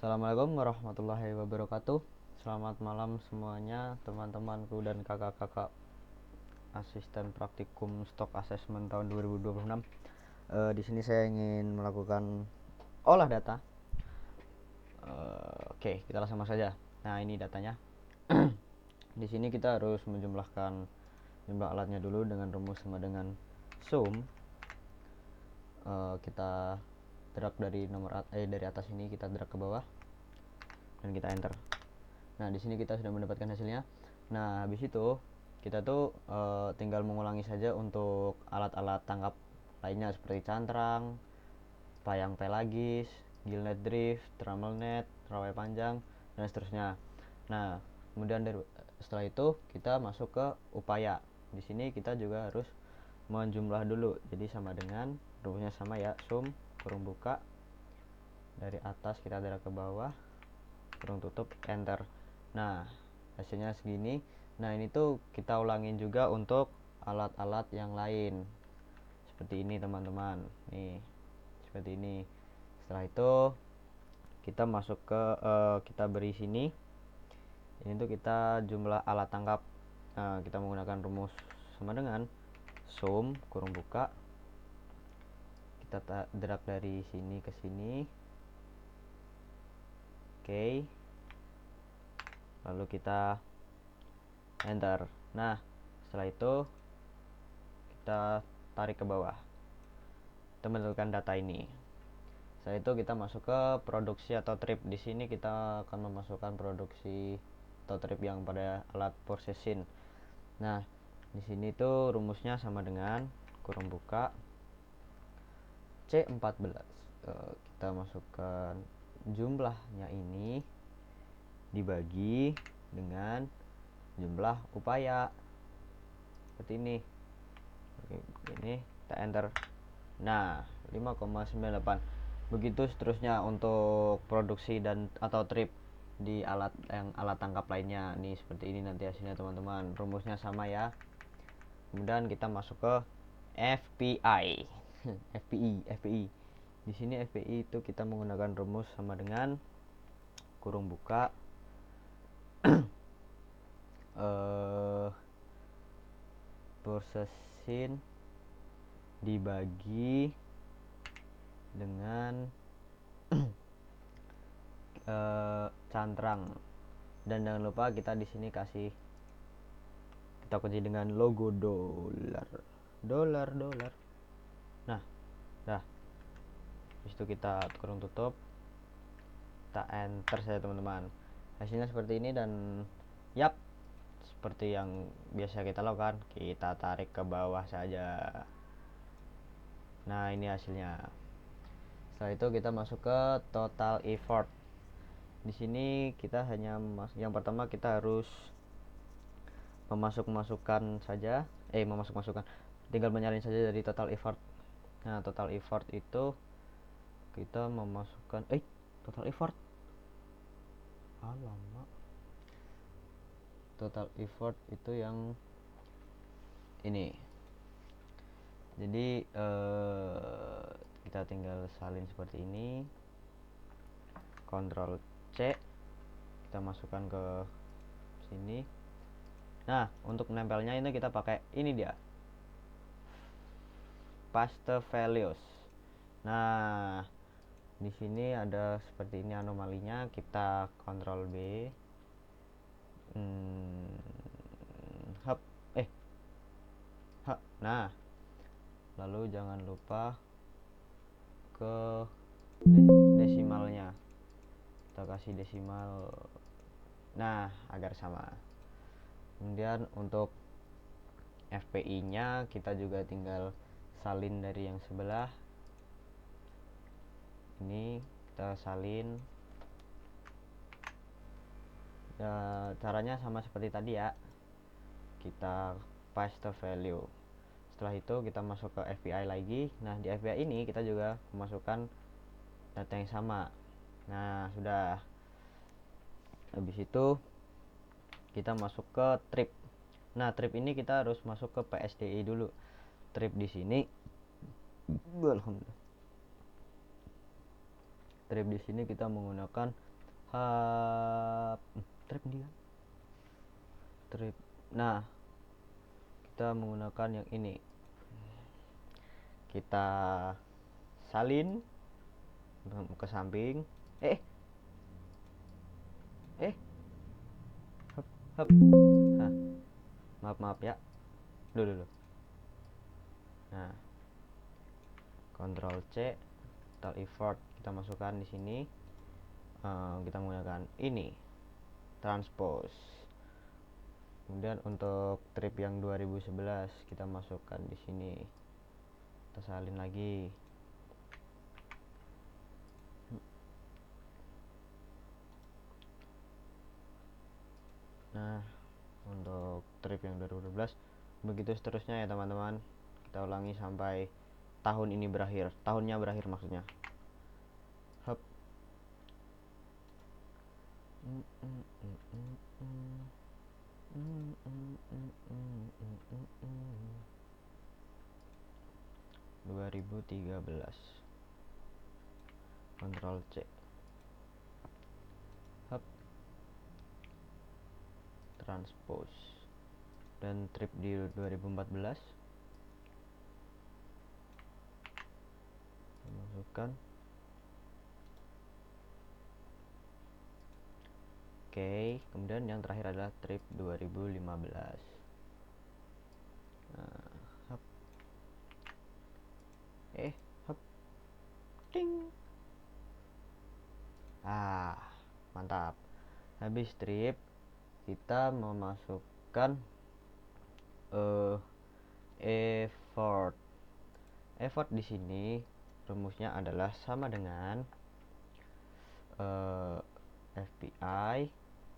Assalamualaikum warahmatullahi wabarakatuh. Selamat malam semuanya, teman-temanku dan kakak-kakak asisten praktikum stok assessment tahun 2026. Di sini saya ingin melakukan olah data. Oke, kita langsung saja. Nah, ini datanya. Di sini kita harus menjumlahkan jumlah alatnya dulu dengan rumus sama dengan sum. Kita drag dari dari atas ini, kita drag ke bawah dan kita enter. Nah, di sini kita sudah mendapatkan hasilnya. Nah, habis itu kita tuh tinggal mengulangi saja untuk alat-alat tangkap lainnya seperti cantrang, payang pelagis, gillnet drift, trommel net, terawai panjang, dan seterusnya. Nah, kemudian setelah itu kita masuk ke upaya. Di sini kita juga harus menjumlah dulu. Jadi sama dengan rumusnya sama ya, sum kurung buka dari atas kita drag ke bawah, kurung tutup, enter. Nah, hasilnya segini. Nah, ini tuh kita ulangin juga untuk alat-alat yang lain seperti ini teman-teman, nih seperti ini. Setelah itu kita masuk ke kita beri sini, ini tuh kita jumlah alat tangkap. Nah, kita menggunakan rumus sama dengan sum kurung buka, kita drag dari sini ke sini. Oke, lalu kita enter. Nah, setelah itu kita tarik ke bawah, kita menentukan data ini. Setelah itu kita masuk ke produksi atau trip. Di sini kita akan memasukkan produksi atau trip yang pada alat processing. Nah, di sini tuh rumusnya sama dengan kurung buka C14. Kita masukkan jumlahnya ini dibagi dengan jumlah upaya seperti ini. Oke, ini kita enter. Nah, 5,98. Begitu seterusnya untuk produksi dan atau trip di alat tangkap lainnya. Nih seperti ini nanti hasilnya teman-teman. Rumusnya sama ya. Kemudian kita masuk ke FPI. FPI. Di sini FPI itu kita menggunakan rumus sama dengan kurung buka processing dibagi dengan cantrang, dan jangan lupa kita di sini kita kunci dengan logo dolar. Nah, dah. Habis itu kita kurung tutup, kita enter saja teman-teman. Hasilnya seperti ini dan yap, seperti yang biasa kita lakukan, kita tarik ke bawah saja. Nah, ini hasilnya. Setelah itu kita masuk ke total effort. Di sini kita hanya yang pertama kita harus memasukkan tinggal menyalin saja dari total effort. Nah, total effort itu kita memasukkan total effort alamak, total effort itu yang ini. Jadi kita tinggal salin seperti ini, Ctrl C, kita masukkan ke sini. Nah, untuk menempelnya ini kita pakai ini dia, paste values. Nah, di sini ada seperti ini anomalinya, kita Ctrl B. Nah, lalu jangan lupa ke desimalnya, kita kasih desimal, nah agar sama. Kemudian untuk FPI nya kita juga tinggal salin dari yang sebelah ini, kita salin ya, caranya sama seperti tadi ya, kita paste value. Setelah itu kita masuk ke FPI lagi. Nah, di FPI ini kita juga memasukkan data yang sama. Nah, sudah. Habis itu kita masuk ke trip. Nah, trip ini kita harus masuk ke PSDI dulu. Trip di sini, alhamdulillah. Trip di sini kita menggunakan trip dia trip. Nah, kita menggunakan yang ini, kita salin ke samping. Hop. Nah, maaf ya, dulu. Nah, Ctrl C, total effort kita masukkan di sini. Kita menggunakan ini, transpose. Kemudian untuk trip yang 2011 kita masukkan di sini, kita salin lagi. Nah, untuk trip yang 2012 begitu seterusnya ya teman-teman. Kita ulangi sampai tahun ini berakhir, tahunnya berakhir maksudnya. Hop. Dua 2013. Ctrl C. Hop. Transpose. Dan trip di 2014 masukkan. Oke, kemudian yang terakhir adalah trip 2015. Nah, hop. Hop. Ding. Mantap. Habis trip, kita memasukkan effort. Effort di sini rumusnya adalah sama dengan FPI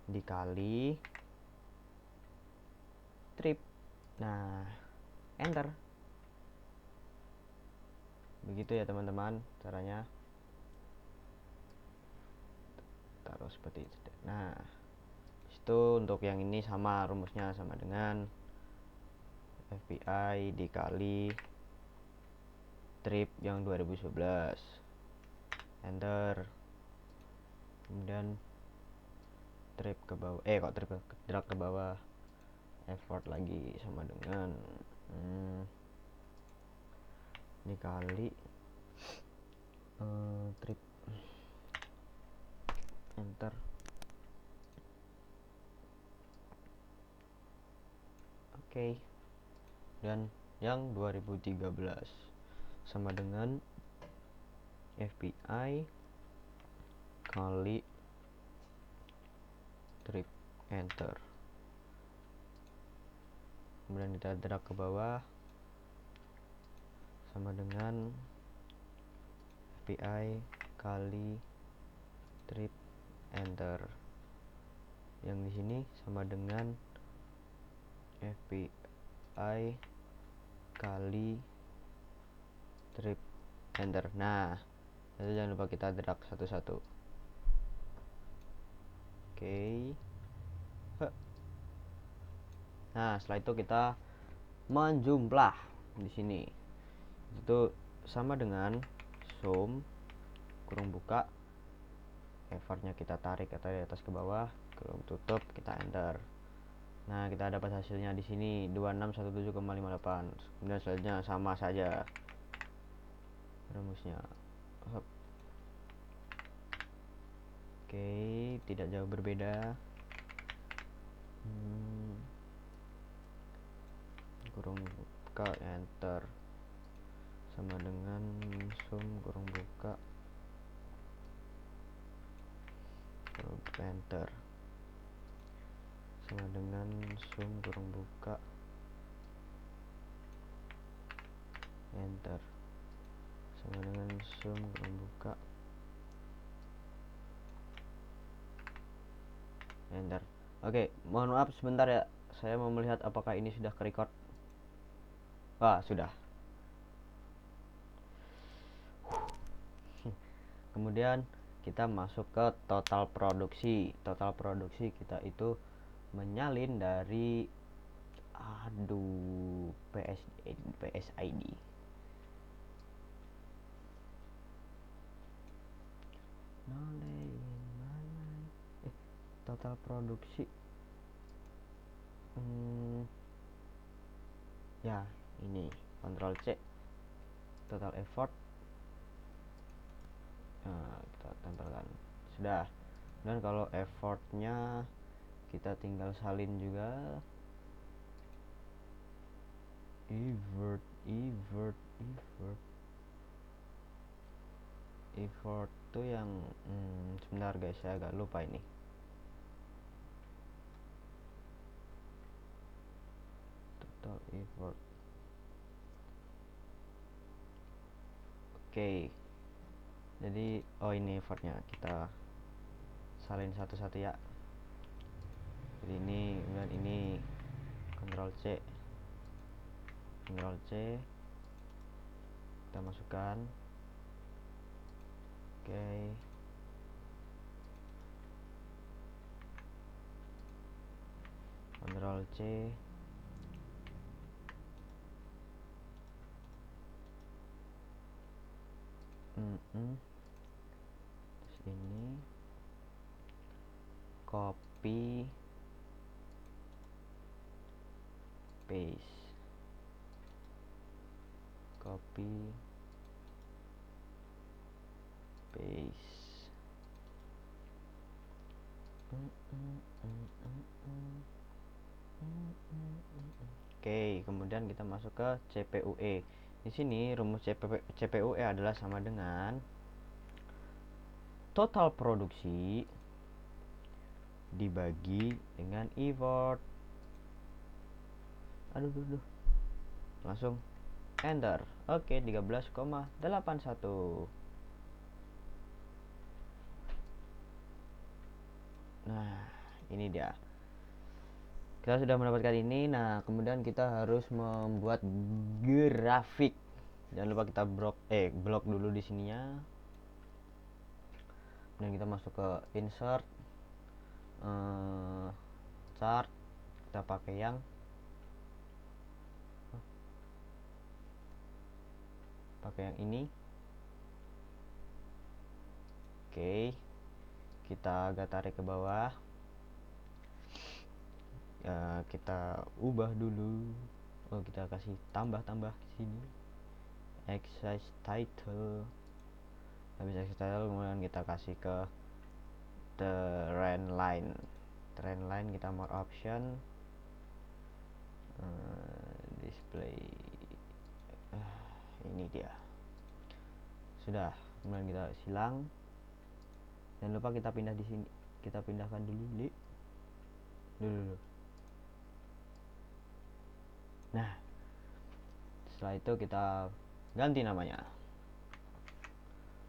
dikali trip. Nah, enter. Begitu ya teman-teman caranya. Taruh seperti itu. Nah, itu untuk yang ini sama, rumusnya sama dengan FPI dikali trip yang 2011. Enter. Kemudian trip ke bawah, kok trip drag ke bawah, effort lagi sama dengan dikali trip. Enter. Oke. Dan yang 2013 sama dengan FPI kali trip. Enter. Kemudian kita drag ke bawah sama dengan FPI kali trip. Enter. Yang di sini sama dengan FPI kali trip. Enter. Nah, itu jangan lupa kita drag satu-satu. Oke. Nah, setelah itu kita menjumlah di sini. Itu sama dengan sum kurung buka, effortnya kita tarik dari atas ke bawah, kurung tutup, kita enter. Nah, kita dapat hasilnya di sini 2617,58. Kemudian selanjutnya sama saja rumusnya. Oke, tidak jauh berbeda. Kurung buka, enter, sama dengan sum kurung buka, enter, sama dengan sum kurung buka, enter, sama dengan sum kurung buka, enter. Oke, mohon maaf sebentar ya, saya mau melihat apakah ini sudah ke-record. Sudah. Kemudian kita masuk ke total produksi. Total produksi kita itu menyalin dari PSID. total produksi. Ya, ini Ctrl C, total effort. Nah, kita tempelkan. Sudah. Dan kalau effortnya kita tinggal salin juga. Effort tuh yang sebentar guys, saya agak lupa ini. Total effort. Oke. Jadi ini effortnya kita salin satu-satu ya. Jadi ini, kemudian ini Ctrl C, kita masukkan. Oke. Ctrl C, terus ini copy paste, Oke, kemudian kita masuk ke CPUE. Di sini rumus CPUE adalah sama dengan total produksi dibagi dengan effort. Aduh. Langsung enter. Oke, 13,81. Nah, ini dia. Kita sudah mendapatkan ini. Nah, kemudian kita harus membuat grafik. Jangan lupa kita blok dulu di sininya. Dan kita masuk ke insert, chart. Kita pakai yang ini. Oke, kita agak tarik ke bawah. Kita ubah dulu. Kita kasih tambah di sini. Exercise title. Habis exercise title, kemudian kita kasih ke trend line. Kita more option, display. Ini dia. Sudah. Kemudian kita silang. Jangan lupa kita pindah di sini. Kita pindahkan dulu. Nah, setelah itu kita ganti namanya,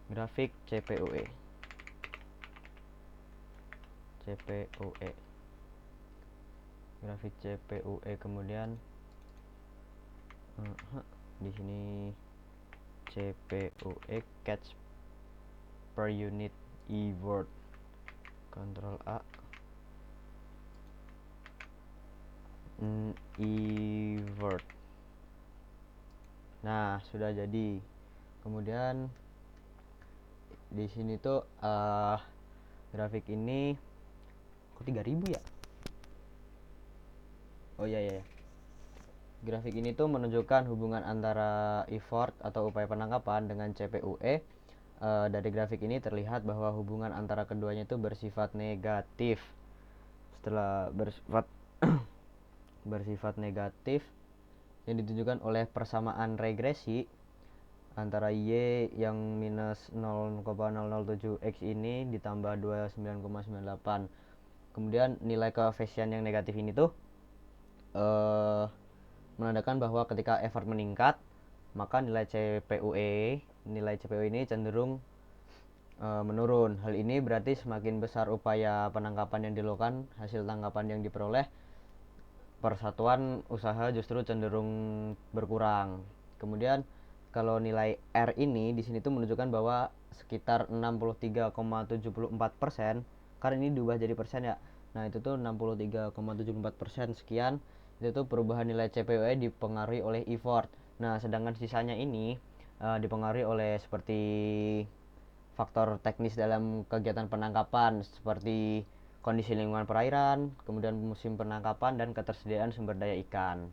grafik CPUE. Grafik CPUE, kemudian di sini CPUE catch per unit effort. Ctrl A, effort. Nah, sudah jadi. Kemudian di sini tuh grafik ini kok 3000 ya? Oh iya. Grafik ini tuh menunjukkan hubungan antara effort atau upaya penangkapan dengan CPUE. Dari grafik ini terlihat bahwa hubungan antara keduanya itu bersifat negatif. Setelah bersifat negatif yang ditunjukkan oleh persamaan regresi antara Y yang minus 0,007 X ini ditambah 29,98. Kemudian nilai koefisien yang negatif ini tuh menandakan bahwa ketika effort meningkat, maka nilai CPUE ini cenderung menurun. Hal ini berarti semakin besar upaya penangkapan yang dilakukan, hasil tangkapan yang diperoleh persatuan usaha justru cenderung berkurang. Kemudian kalau nilai R ini di sini tuh menunjukkan bahwa sekitar 63,74%, karena ini diubah jadi persen ya. Nah, itu tuh 63,74% sekian. Itu tuh perubahan nilai CPUE dipengaruhi oleh effort. Nah, sedangkan sisanya ini dipengaruhi oleh seperti faktor teknis dalam kegiatan penangkapan seperti kondisi lingkungan perairan, kemudian musim penangkapan dan ketersediaan sumber daya ikan.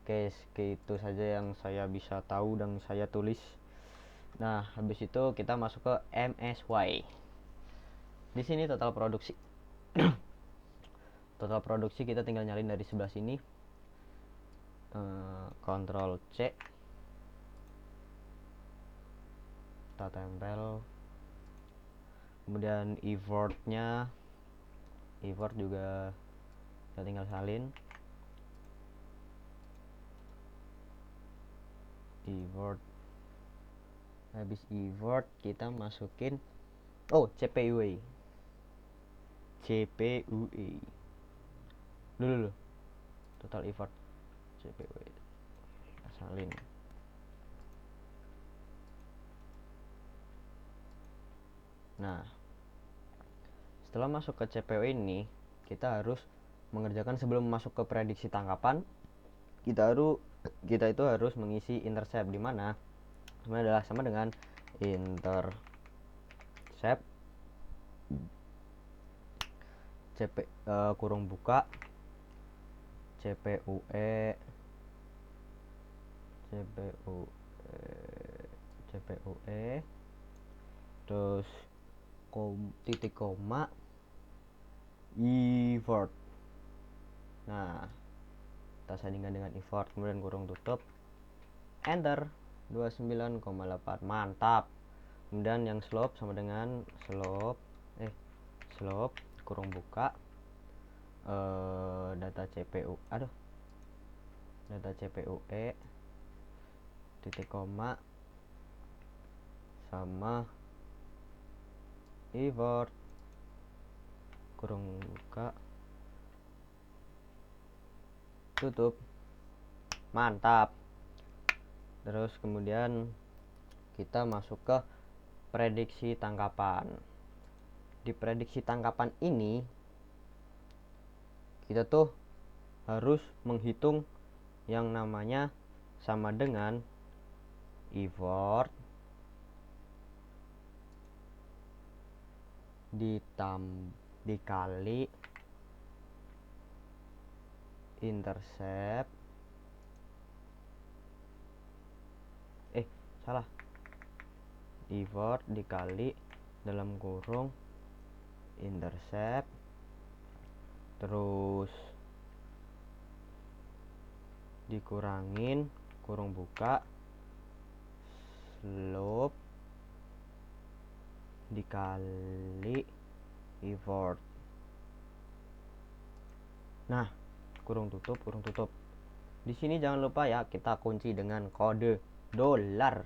Oke, itu saja yang saya bisa tahu dan saya tulis. Nah, habis itu kita masuk ke MSY. Di sini total produksi. Total produksi kita tinggal nyalin dari sebelah sini. Ctrl C. Kita tempel. Kemudian effort-nya, effort juga kita tinggal salin. Effort. Habis effort kita masukin CPUE. Dulu total effort CPUE. Kita salin. Nah, setelah masuk ke CPUE ini, kita harus mengerjakan sebelum masuk ke prediksi tangkapan. Kita itu harus mengisi intercept, di mana sebenarnya adalah sama dengan intercept kurung buka CPUE terus titik koma effort. Nah, kita sandingkan dengan effort, kemudian kurung tutup, enter. 29,8. Mantap. Kemudian yang slope sama dengan slope kurung buka data CPUE titik koma sama effort kurung buka tutup. Mantap. Terus kemudian kita masuk ke prediksi tangkapan. Di prediksi tangkapan ini kita tuh harus menghitung yang namanya sama dengan effort dikali intercept effort dikali dalam kurung intercept, terus dikurangin kurung buka slope dikali effort. Nah, kurung tutup. Di sini jangan lupa ya, kita kunci dengan kode dolar.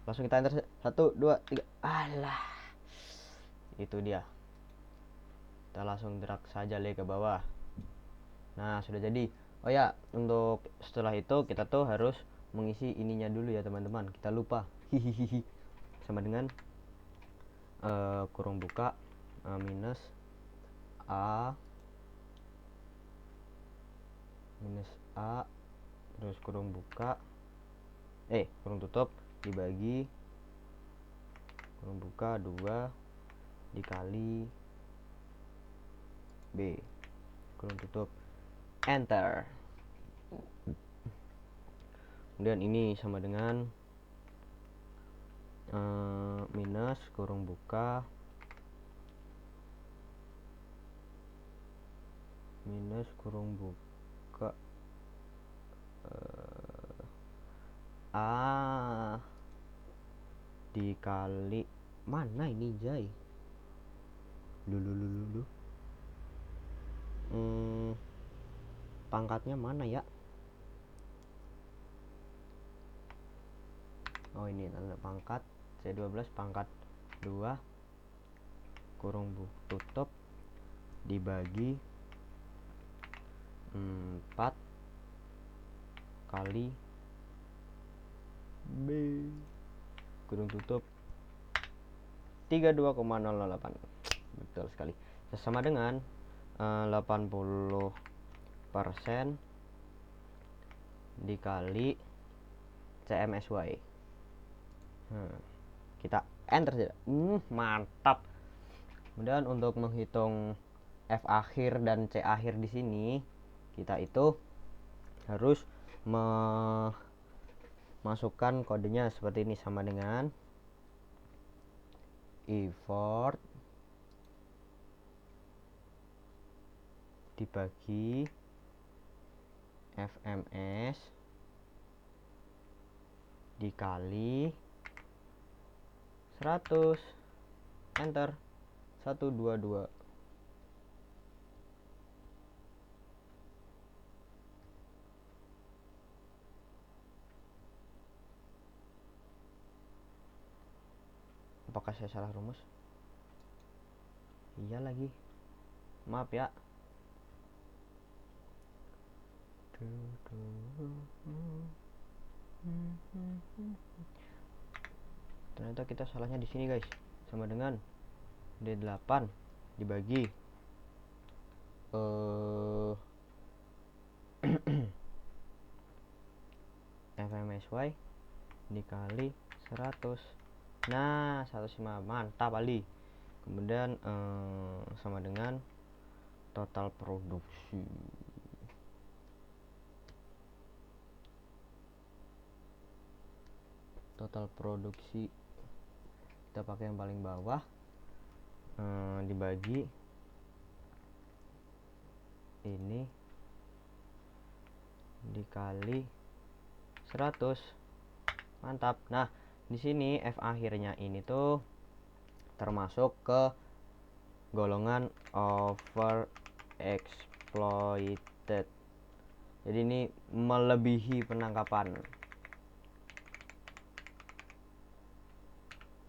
Langsung kita enter 1 2 3. Alah, itu dia. Kita langsung drag saja ke bawah. Nah, sudah jadi. Oh ya, untuk setelah itu kita tuh harus mengisi ininya dulu ya teman-teman, kita lupa. Hihihi. Sama dengan kurung buka minus A terus kurung buka kurung tutup dibagi kurung buka 2 dikali B kurung tutup, enter. Kemudian ini sama dengan minus kurung buka A dikali mana ini Jay dulu pangkatnya mana ya? Oh, ini tanda pangkat C12 pangkat 2 kurung tutup dibagi 4 kali B kurung tutup 32,008. Betul sekali. Sama dengan 80% dikali CMSY. kita enter saja. Mantap. Kemudian untuk menghitung F akhir dan C akhir di sini, kita itu harus memasukkan kodenya seperti ini, sama dengan effort dibagi FMS dikali 100, enter. 122. Apakah saya salah rumus? Iya lagi, maaf ya. Ternyata kita salahnya di sini guys, sama dengan D8 dibagi FMSY dikali 100. Nah 105, mantap Ali. Kemudian sama dengan total produksi. Total produksi kita pakai yang paling bawah, dibagi ini dikali 100. Mantap. Nah di sini F akhirnya ini tuh termasuk ke golongan over exploited, jadi ini melebihi penangkapan.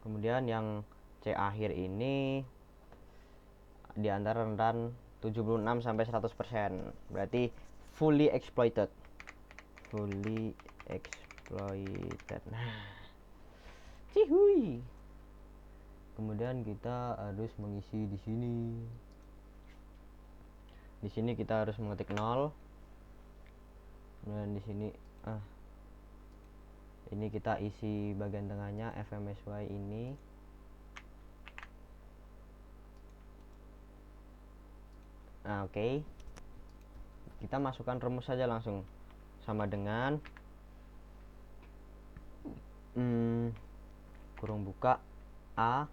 Kemudian yang C akhir ini di antara rentan 76 sampai 100%, berarti fully exploited. Fully exploited. Nah, cihuy. Kemudian kita harus mengisi di sini. Di sini kita harus mengetik 0. Kemudian di sini ini kita isi bagian tengahnya FMSY ini. Nah, oke. Kita masukkan rumus saja langsung, sama dengan kurung buka A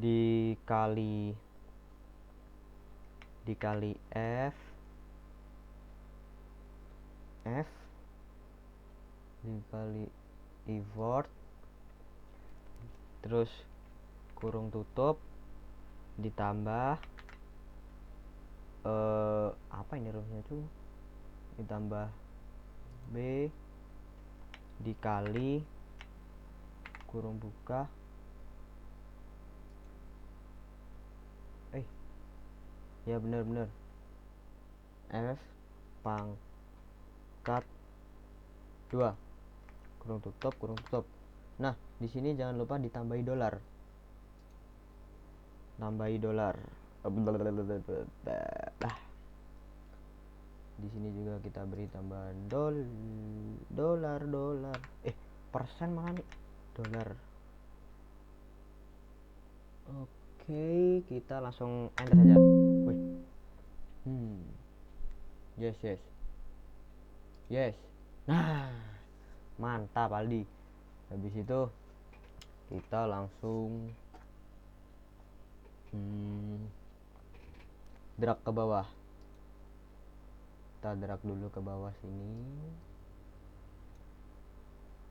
dikali F dikali effort, terus kurung tutup ditambah apa ini rumusnya tuh, ditambah B dikali kurung buka ya bener F pangkat 2 kurung tutup. Nah di sini jangan lupa ditambahi dolar, di sini juga kita beri tambahan dolar persen mana nih, dolar. Oke, kita langsung enter saja. Wih. Yes. Nah, mantap Aldi. Habis itu kita langsung drag ke bawah. Kita drag dulu ke bawah sini.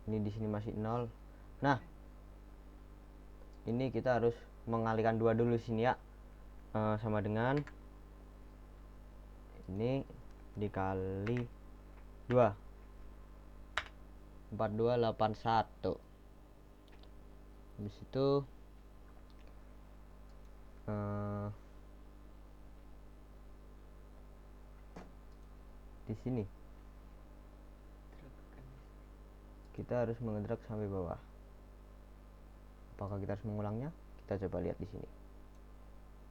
Ini di sini masih 0. Nah, ini kita harus mengalihkan 2 dulu sini ya. Sama dengan ini dikali 2, 4281. Habis itu di sini kita harus mengedrag sampai bawah. Apakah kita harus mengulangnya? Kita coba lihat di sini.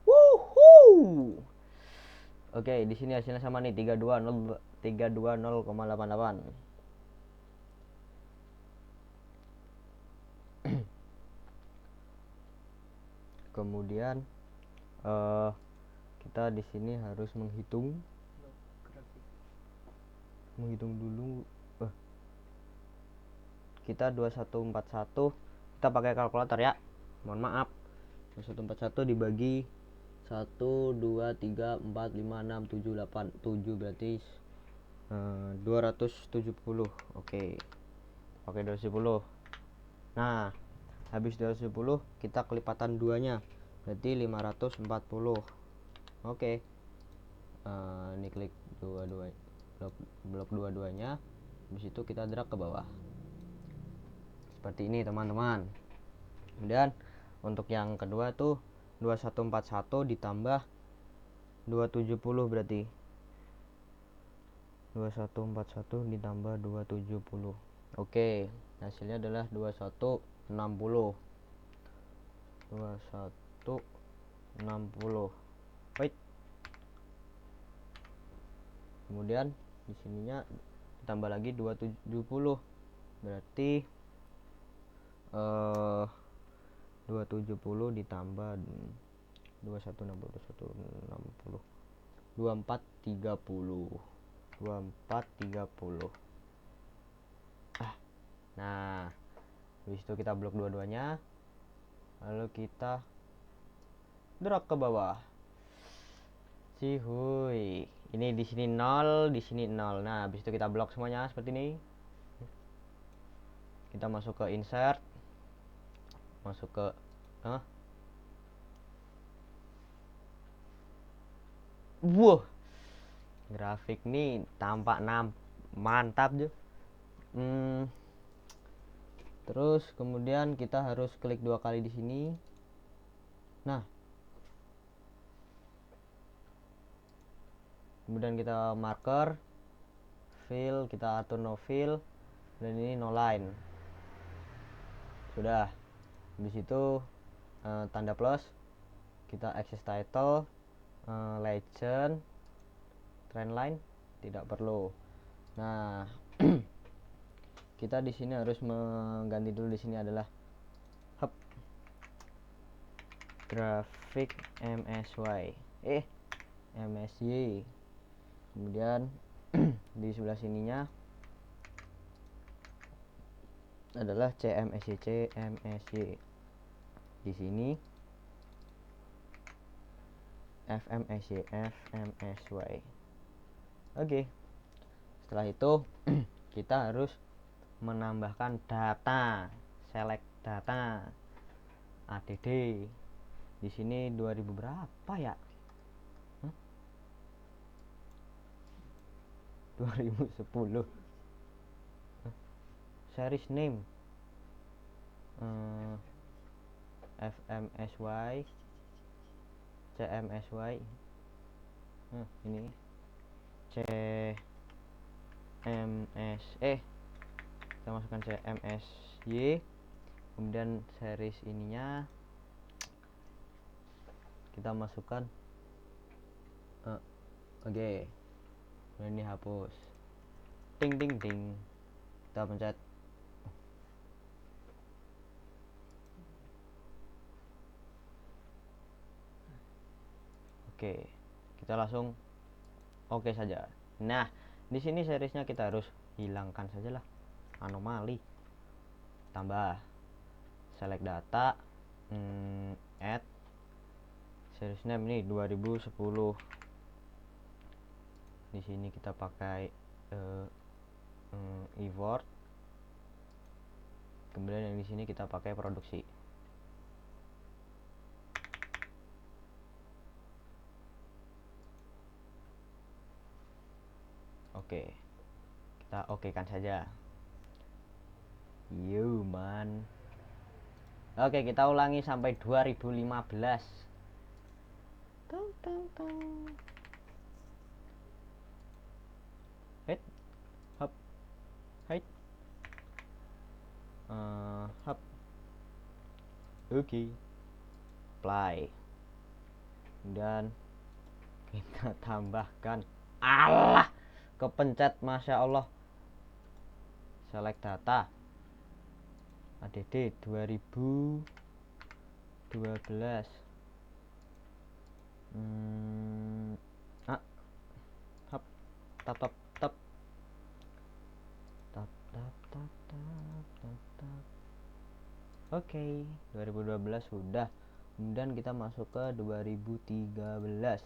Wuhuu. Oke, di sini hasilnya sama nih, 320,88. Kemudian kita di sini harus menghitung dulu. Kita 2141, kita pakai kalkulator ya, mohon maaf. 2141 dibagi 1 2 3 4 5 6 7 8 7 berarti 270. Oke, pakai 270. Nah, habis 270 kita kelipatan duanya, berarti 540. Oke. Ini klik blok dua-duanya, habis itu kita drag ke bawah seperti ini teman-teman. Kemudian untuk yang kedua tuh 2141 ditambah 270, berarti 2141 ditambah 270. Oke, hasilnya adalah 2160. 2160. Wait. Kemudian di sininya ditambah lagi 270, berarti 270 ditambah 2160 2430. Nah, habis itu kita blok dua-duanya, lalu kita drag ke bawah. Cihuy, ini di sini 0, di sini 0. Nah, habis itu kita blok semuanya seperti ini. Kita masuk ke insert, masuk ke grafik nih tampak mantap tuh. Terus kemudian kita harus klik 2 kali di sini. Nah, kemudian kita marker fill, kita atur no fill, dan ini no line. Sudah. Habis itu tanda plus, kita access title, legend, trend line tidak perlu. Nah, kita di sini harus mengganti dulu. Di sini adalah hub grafik MSY, MSY. Kemudian di sebelah sininya adalah CMSY. Di sini FMSY. Oke. Setelah itu kita harus menambahkan data, select data, ADD. Di sini 2000 berapa ya? 2010. Series name FMSY, CMSY. Ini CMS, kita masukkan CMSY. Kemudian series ininya kita masukkan oke. Ini hapus, ting ting ting, kita pencet. Oke, kita langsung oke saja. Nah, di sini seriesnya kita harus hilangkan sajalah, anomali. Tambah select data, add series name ini 2010. Di sini kita pakai import. Kemudian yang di sini kita pakai produksi. Oke, kita okekan saja. Man. Oke, kita ulangi sampai 2015. Hit, hop, hit, hop. Oke, apply. Dan kita tambahkan, Allah, kepencet, masya Allah. Select data, ADD 2012. ah hap tap tap tap tap tap tap tap tap tap. Oke, 2012 sudah. Kemudian kita masuk ke 2013.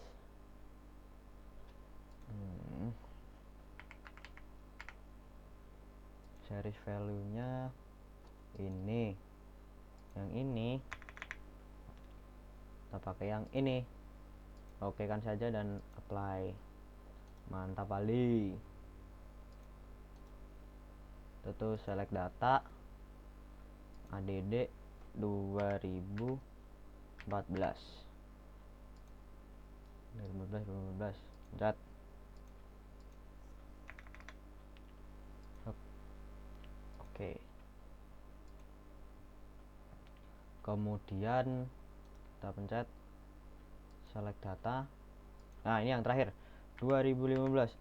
Series value nya ini, yang ini kita pakai yang ini. Oke kan saja dan apply. Mantap kali. Itu select data ADD 2014 Cat. Oke. Kemudian kita pencet select data. Nah, ini yang terakhir 2015.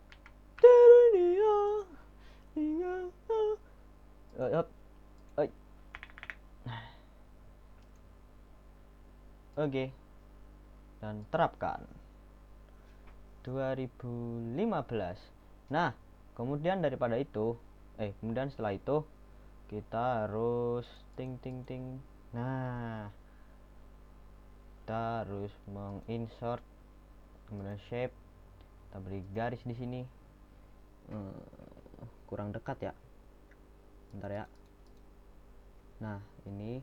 Oke. Dan terapkan 2015. Nah, kemudian daripada itu kemudian setelah itu kita harus ting. Nah, kita harus menginsert, kemudian shape, kita beri garis di sini. Kurang dekat ya, bentar ya. Nah, ini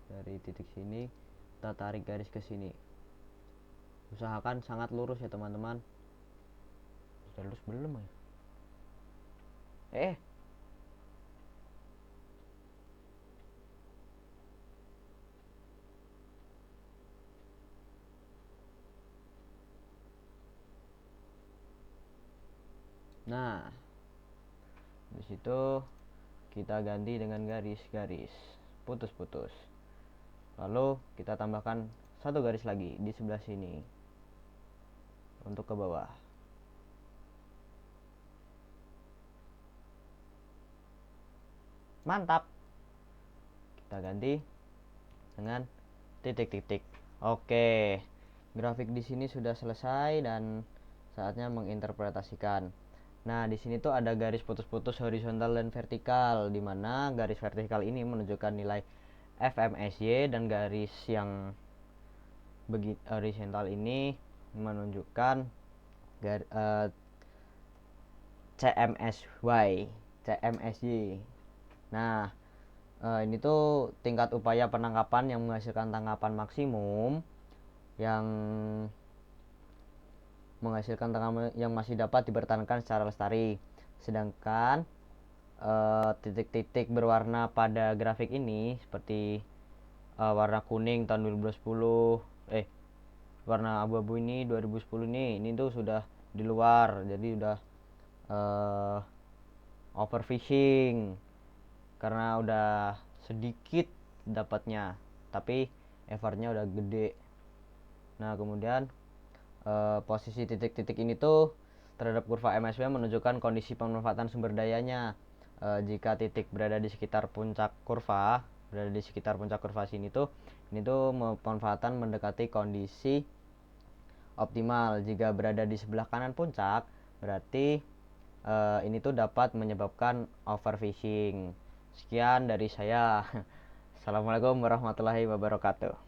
dari titik sini kita tarik garis ke sini. Usahakan sangat lurus ya teman-teman. Sudah lurus belum ya? Nah, di situ kita ganti dengan garis-garis putus-putus. Lalu kita tambahkan satu garis lagi di sebelah sini untuk ke bawah. Mantap. Kita ganti dengan titik-titik. Oke, grafik di sini sudah selesai dan saatnya menginterpretasikan. Nah, di sini tuh ada garis putus-putus horizontal dan vertikal, di mana garis vertikal ini menunjukkan nilai FMSY dan garis yang horizontal ini menunjukkan CMSY. Nah, ini tuh tingkat upaya penangkapan yang menghasilkan tangkapan maksimum yang menghasilkan tangkapan yang masih dapat dipertahankan secara lestari. Sedangkan titik-titik berwarna pada grafik ini seperti warna kuning tahun 2010, warna abu-abu ini 2010 ini tuh sudah di luar, jadi udah overfishing karena udah sedikit dapatnya, tapi effortnya udah gede. Nah, kemudian posisi titik-titik ini tuh terhadap kurva MSW menunjukkan kondisi pemanfaatan sumber dayanya. Jika titik berada di sekitar puncak kurva, sini tuh, ini tuh pemanfaatan mendekati kondisi optimal. Jika berada di sebelah kanan puncak, berarti ini tuh dapat menyebabkan overfishing. Sekian dari saya. Assalamualaikum warahmatullahi wabarakatuh.